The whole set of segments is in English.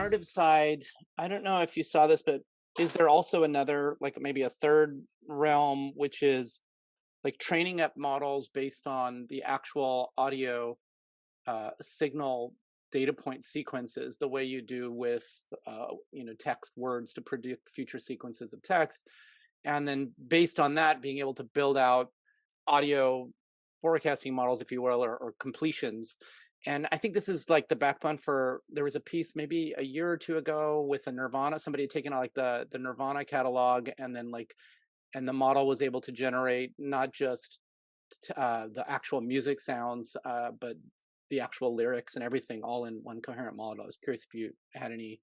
generative side, I don't know if you saw this, but is there also another, like maybe a third realm, which is like training up models based on the actual audio signal data point sequences, the way you do with text words to predict future sequences of text, and then based on that, being able to build out audio forecasting models, if you will, or completions. And I think this is like the backbone for, there was a piece maybe a year or two ago with a Nirvana, somebody had taken out like the Nirvana catalog, and then like, and the model was able to generate not just the actual music sounds, but the actual lyrics and everything all in one coherent model. I was curious if you had any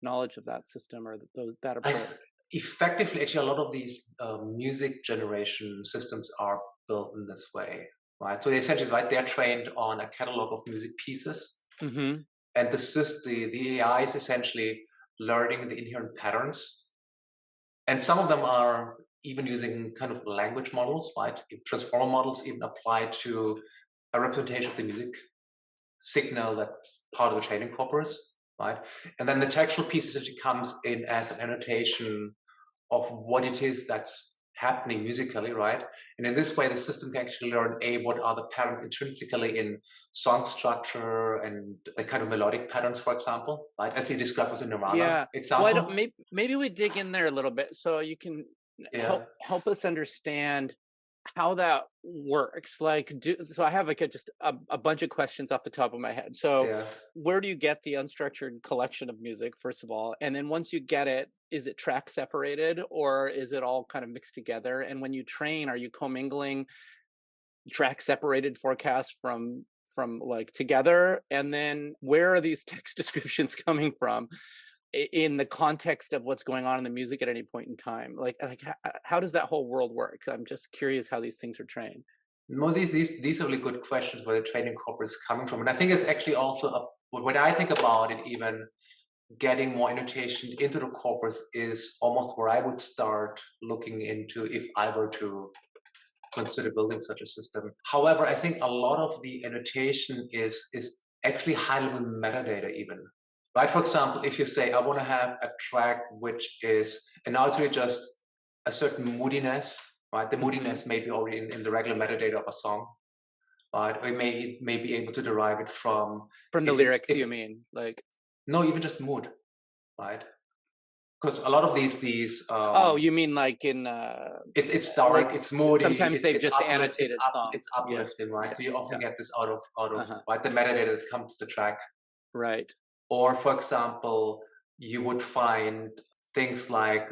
knowledge of that system or that I approach. effectively, actually, a lot of these music generation systems are built in this way, right? So they essentially, right, they're trained on a catalog of music pieces, Mm-hmm. and the AI is essentially learning the inherent patterns, and some of them are even using kind of language models, right? Transformer models even apply to a representation of the music signal that's part of the training corpus, right? And then the textual piece essentially comes in as an annotation of what it is that's happening musically, right? And in this way, the system can actually learn what are the patterns intrinsically in song structure and the kind of melodic patterns, for example, right? As you described with the Nirvana Yeah. Well, I don't, example. maybe we dig in there a little bit so you can Yeah, help us understand how that works. Like, so I have like just a bunch of questions off the top of my head. So yeah. where do you get the unstructured collection of music, first of all? And then once you get it, is it track separated or is it all kind of mixed together? And when you train, are you commingling track separated forecasts from like together? And then where are these text descriptions coming from in the context of what's going on in the music at any point in time? Like how does that whole world work? I'm just curious how these things are trained. No, these are really good questions where the training corpus is coming from. And I think it's actually also, when I think about it, even getting more annotation into the corpus is almost where I would start looking into if I were to consider building such a system. However, I think a lot of the annotation is actually high level metadata even. Right? For example, if you say I want to have a track which is, and now it's really just a certain moodiness, right? The Hmm. moodiness may be already in the regular metadata of a song, right? Or it may be able to derive it from, From the if it's lyrics, if you mean? Like, no, even just mood, right? Because a lot of these oh, you mean like in it's like dark, it's moody, sometimes they've it's just annotated songs. it's Yeah, uplifting, right? yeah, So you often yeah. get this out of Uh-huh. right the metadata that comes to the track. Right. Or for example, you would find things like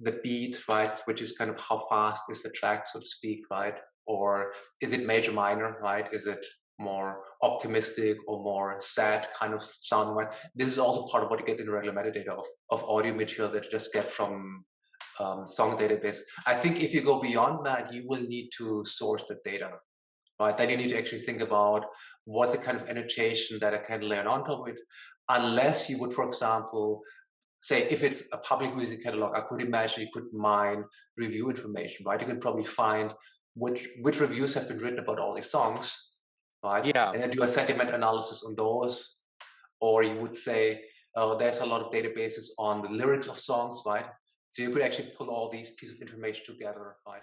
the beat, right, which is kind of how fast is the track, so to speak, right? Or is it major minor, right? Is it more optimistic or more sad kind of sound, right? This is also part of what you get in the regular metadata of audio material that you just get from song database. I think if you go beyond that, you will need to source the data, right? Then you need to actually think about what's the kind of annotation that I can layer on top of it, unless you would, for example, say if it's a public music catalog, I could imagine you could mine review information, right? You could probably find which reviews have been written about all these songs, right? Yeah. And then do a sentiment analysis on those. Or you would say, oh, there's a lot of databases on the lyrics of songs, right? So you could actually pull all these pieces of information together, right?